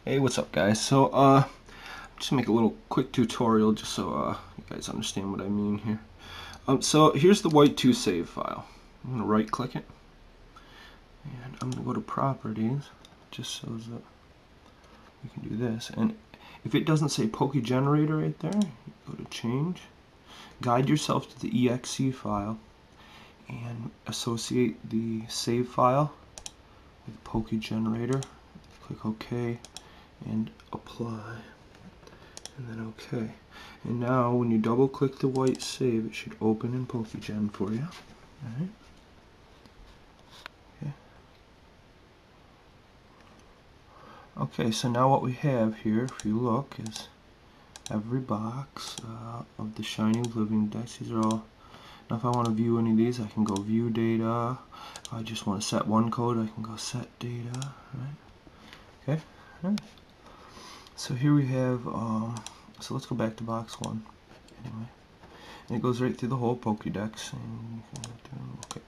Hey, what's up, guys? So, just make a little quick tutorial just so you guys understand what I mean here. So here's the white 2 save file. I'm gonna right click it, and I'm gonna go to Properties, just so that we can do this. And if it doesn't say Poke Generator right there, you go to Change, guide yourself to the exe file, and associate the save file with Poke Generator. Click OK and apply, and then OK. And now when you double click the white save, it should open in PokeGen for you. Alright. Okay, so now what we have here, if you look, is every box of the shiny Livingdex. These are all. Now if I want to view any of these, I can go view data. If I just want to set one code, I can go set data. Right? Okay. Right. So here we have, so let's go back to box 1. Anyway, and it goes right through the whole Pokédex. And you can okay.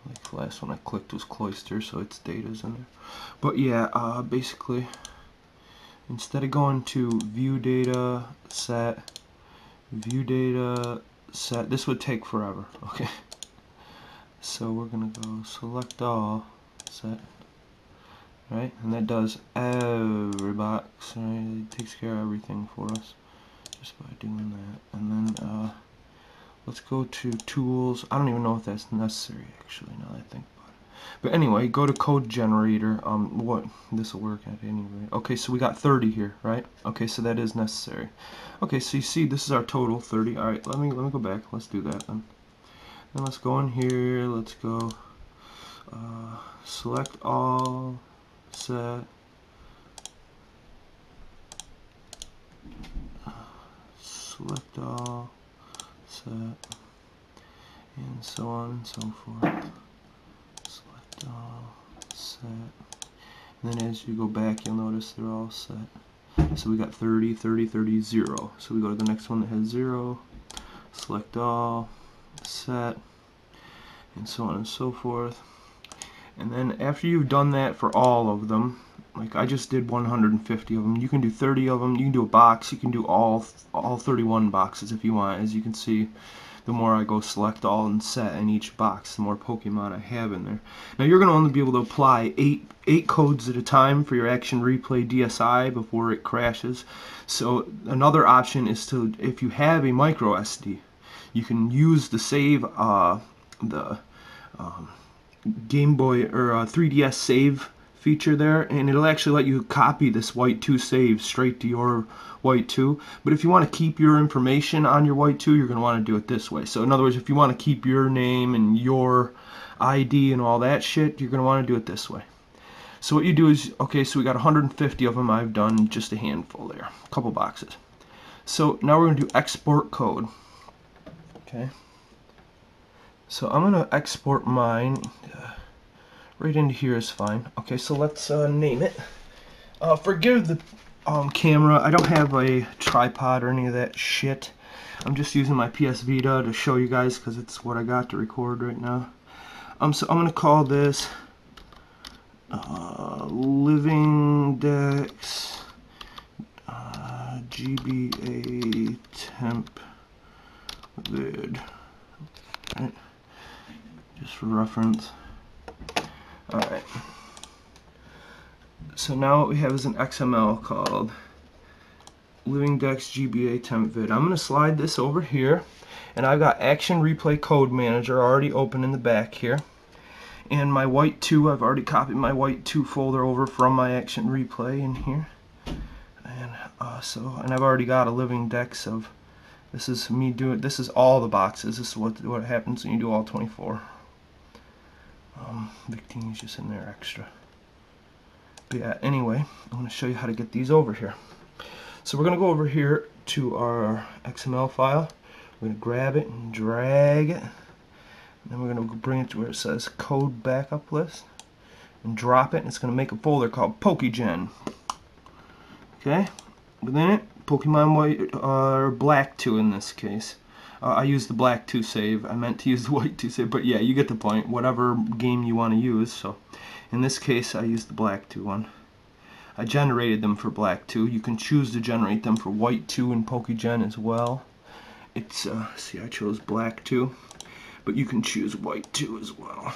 Like the last one I clicked was Cloister, so its data's in there. But yeah, basically, instead of going to view data, set, this would take forever. Okay. So we're gonna go select all, set. Right, and that does every box, right? It takes care of everything for us just by doing that. And then let's go to tools. I don't even know if that's necessary actually, now that I think about it. But anyway, go to code generator. What this will work at any rate. Okay, so we got 30 here, right? Okay, so that is necessary. Okay, so you see this is our total 30. All right, let me go back. Let's do that then. Then let's go in here. Let's go select all, set, select all, set, and so on and so forth. Select all, set, and then as you go back, you'll notice they're all set. So we got 30, 30, 30, 0. So we go to the next one that has 0, select all, set, and so on and so forth. And then after you've done that for all of them, like I just did 150 of them, you can do 30 of them, you can do a box, you can do all 31 boxes if you want. As you can see, the more I go select all and set in each box, the more Pokemon I have in there. Now you're going to only be able to apply 8 codes at a time for your Action Replay DSi before it crashes. So another option is to, if you have a micro SD, you can use the save, Game Boy or 3DS save feature there, and it'll actually let you copy this white 2 save straight to your white 2. But if you want to keep your information on your white 2, you're going to want to do it this way. So in other words, if you want to keep your name and your ID and all that shit, you're going to want to do it this way. So what you do is, okay, so we got 150 of them. I've done just a handful there, a couple boxes. So now we're going to do export code. Okay. So I'm going to export mine right into here is fine. Okay, so let's name it. Forgive the camera. I don't have a tripod or any of that shit. I'm just using my PS Vita to show you guys because it's what I got to record right now. So I'm going to call this Livingdex GBA temp vid. Right. Just for reference. Alright. So now what we have is an XML called Livingdex GBA temp vid. I'm going to slide this over here, and I've got Action Replay Code Manager already open in the back here. And my white 2, I've already copied my white 2 folder over from my Action Replay in here. And and I've already got a Livingdex of, this is me doing, this is all the boxes. This is what happens when you do all 24. Victini is just in there extra. But yeah, anyway, I'm going to show you how to get these over here. So we're going to go over here to our XML file. We're going to grab it and drag it. And then we're going to bring it to where it says Code Backup List. And drop it, and it's going to make a folder called PokeGen. Okay? Within it, Pokemon White, or Black 2 in this case. I used the Black 2 save. I meant to use the White 2 save, but yeah, you get the point. Whatever game you want to use. So in this case, I used the Black 2 one. I generated them for black too. You can choose to generate them for white too in PokeGen as well. It's see, I chose black too, but you can choose white too as well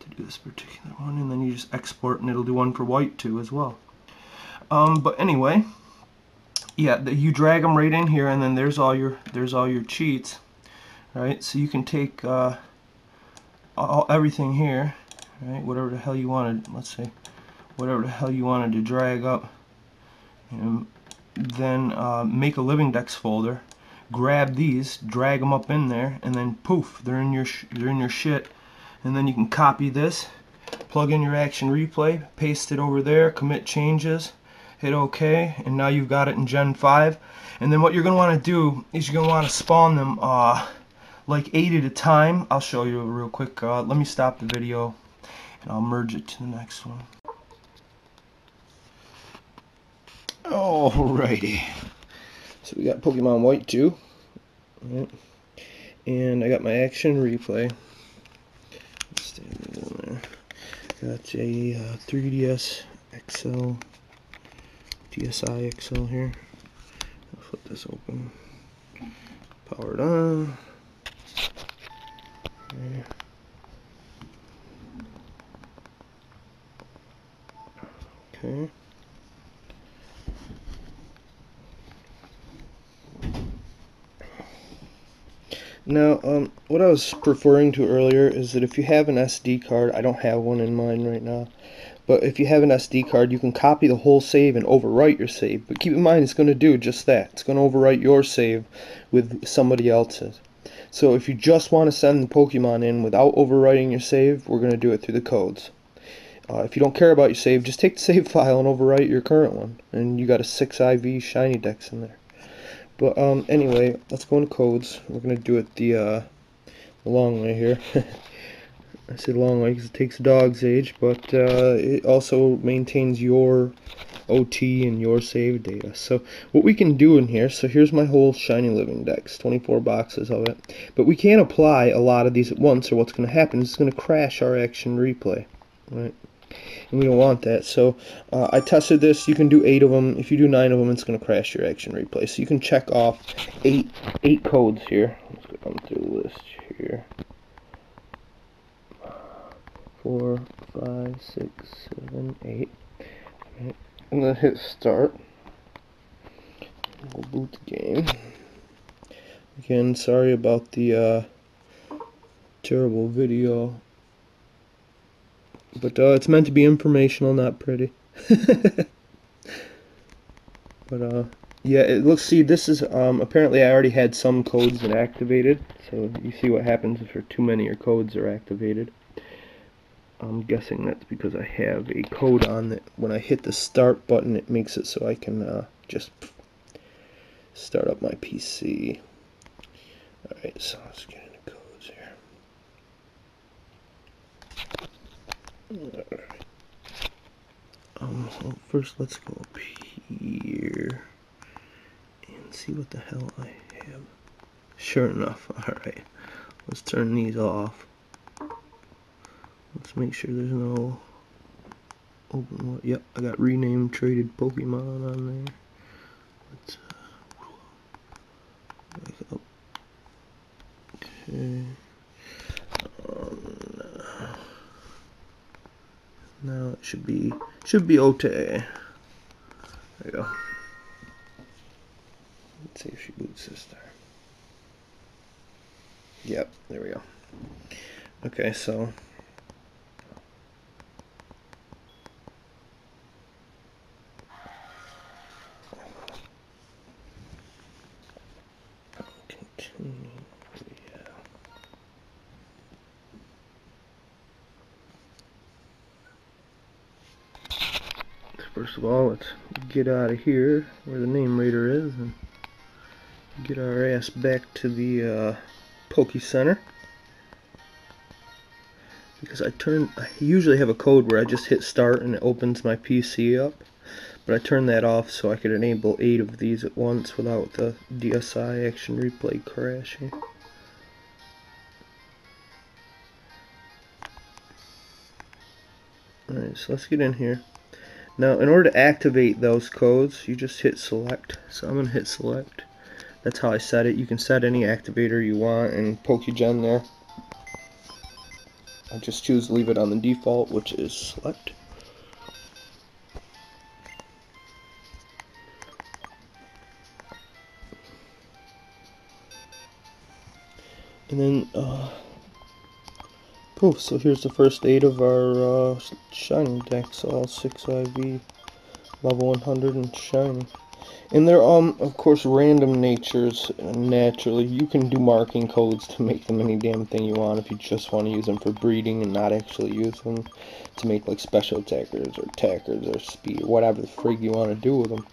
to do this particular one, and then you just export and it'll do one for white too as well. But anyway, yeah, you drag them right in here, and then there's all your cheats, right? So you can take everything here, right? Whatever the hell you wanted, let's say, whatever the hell you wanted to drag up, and then make a Livingdex folder. Grab these, drag them up in there, and then poof, they're in your shit. And then you can copy this, plug in your action replay, paste it over there, commit changes, hit OK, and now you've got it in Gen 5. And then what you're going to want to do is you're going to want to spawn them like 8 at a time. I'll show you real quick. Let me stop the video and I'll merge it to the next one. Alrighty. So we got Pokemon White 2. Right. And I got my action replay. Got a 3DS XL, DSi XL here. I'll flip this open. Power it on. Okay. Now, what I was referring to earlier is that if you have an SD card, I don't have one in mine right now, but if you have an SD card, you can copy the whole save and overwrite your save. But keep in mind, it's going to do just that. It's going to overwrite your save with somebody else's. So if you just want to send the Pokemon in without overwriting your save, we're going to do it through the codes. If you don't care about your save, just take the save file and overwrite your current one, and you got a 6 IV Shiny Dex in there. But anyway, let's go into codes. We're going to do it the long way here. I say long way because it takes a dog's age, but it also maintains your OT and your save data. So what we can do in here, so here's my whole Shiny Livingdex, 24 boxes of it. But we can't apply a lot of these at once, or what's going to happen is it's going to crash our action replay. Right? And we don't want that. So I tested this. You can do 8 of them. If you do 9 of them, it's going to crash your action replay. So you can check off 8 codes here. Let's go down through the list here. 4, 5, 6, 7, 8. Right. I'm going to hit start. We'll boot the game. Again, sorry about the terrible video. But it's meant to be informational, not pretty. But yeah, it looks. See, this is apparently I already had some codes that activated. So you see what happens if too many of your codes are activated. I'm guessing that's because I have a code on that. When I hit the start button, it makes it so I can just start up my PC. All right, so let's get into codes here. Alright. So first let's go up here and see what the hell I have. Sure enough, alright. Let's turn these off. Let's make sure there's no open one. Yep, I got renamed traded Pokemon on there. Let's back up. Okay. Now it should be okay. There you go. Let's see if she boots this time. Yep, there we go. Okay, so continue. First of all, let's get out of here where the name reader is and get our ass back to the Poke Center. Because I usually have a code where I just hit start and it opens my PC up, but I turned that off so I could enable 8 of these at once without the DSi action replay crashing. Alright, so let's get in here. Now, in order to activate those codes, you just hit select. So I'm going to hit select. That's how I set it. You can set any activator you want and PokeGen there. I just choose to leave it on the default, which is select. And then, poof, so here's the first 8 of our shiny decks, all 6 IV, level 100 and shiny. And they're, of course, random natures, naturally. You can do marking codes to make them any damn thing you want if you just want to use them for breeding and not actually use them to make, like, special attackers or speed, or whatever the frig you want to do with them.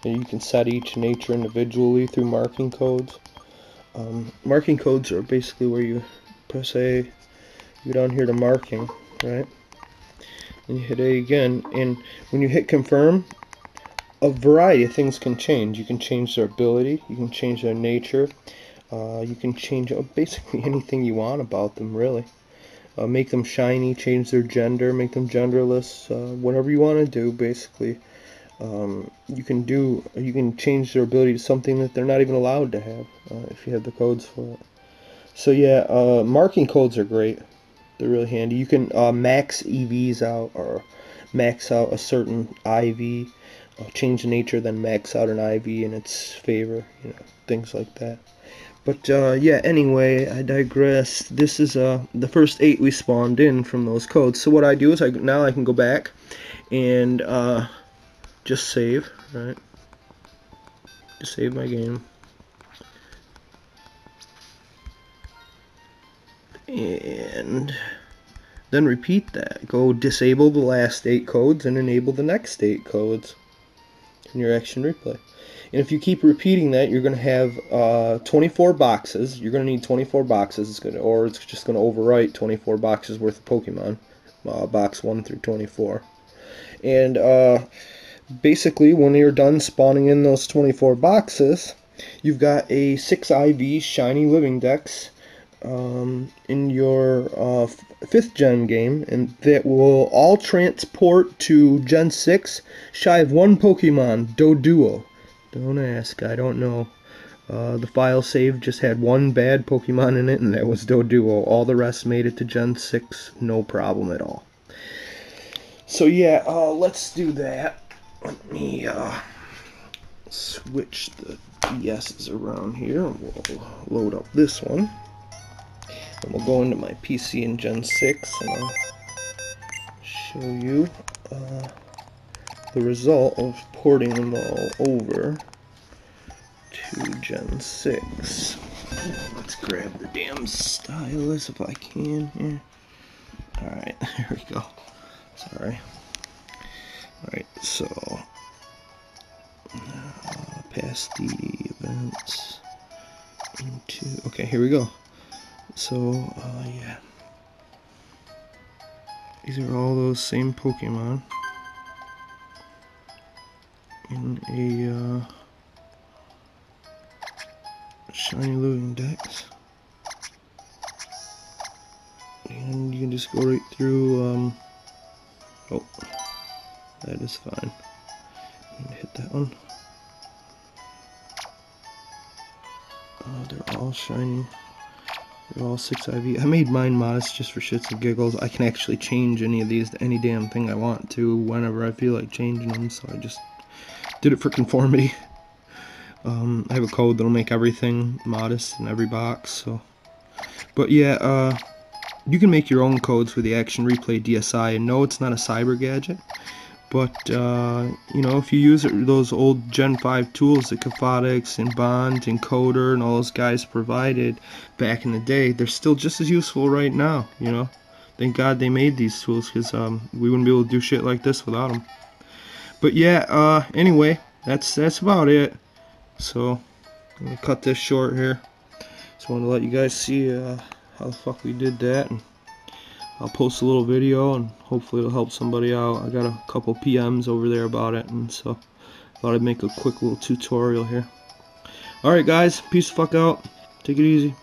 And you can set each nature individually through marking codes. Marking codes are basically where you press A, you go down here to marking, right? And you hit A again, and when you hit confirm, a variety of things can change. You can change their ability, you can change their nature, you can change basically anything you want about them, really. Make them shiny, change their gender, make them genderless, whatever you want to do, basically. You can change their ability to something that they're not even allowed to have, if you have the codes for it. So yeah, marking codes are great. They're really handy. You can max EVs out, or max out a certain IV, change the nature, then max out an IV in its favor, things like that. But yeah, anyway, I digress. This is the first 8 we spawned in from those codes. So what I do is now I can go back and just save, right? Just save my game. And then repeat that. Go disable the last 8 codes and enable the next 8 codes in your action replay. And if you keep repeating that, you're going to have 24 boxes. You're going to need 24 boxes, or it's just going to overwrite 24 boxes worth of Pokemon, box 1 through 24. And basically, when you're done spawning in those 24 boxes, you've got a 6 IV shiny Livingdex in your 5th gen game, and that will all transport to Gen 6 shy of 1 Pokemon, Doduo. Don't ask, I don't know. The file save just had 1 bad Pokemon in it, and that was Doduo. All the rest made it to Gen 6, no problem at all. So yeah, let's do that. Let me switch the DSs around here, and we'll load up this one. And we'll go into my PC in Gen 6, and I'll show you the result of porting them all over to Gen 6. Let's grab the damn stylus if I can here. Alright, there we go. Sorry. Alright, so past the events into... Okay, here we go. So, yeah. These are all those same Pokemon in a shiny Livingdex. And you can just go right through, oh, that is fine. I'm gonna hit that one. They're all shiny. They're all 6 IV. I made mine modest just for shits and giggles. I can actually change any of these to any damn thing I want to whenever I feel like changing them, so I just did it for conformity. I have a code that'll make everything modest in every box, so. But yeah, you can make your own codes for the Action Replay DSi, and no, it's not a cyber gadget. But, you know, if you use those old Gen 5 tools that Cathotics and Bond and Coder and all those guys provided back in the day, they're still just as useful right now, you know. Thank God they made these tools, because we wouldn't be able to do shit like this without them. But yeah, anyway, that's about it. So, I'm going to cut this short here. Just wanted to let you guys see how the fuck we did that. And I'll post a little video, and hopefully it'll help somebody out. I got a couple PMs over there about it, and so I thought I'd make a quick little tutorial here. Alright guys, peace the fuck out. Take it easy.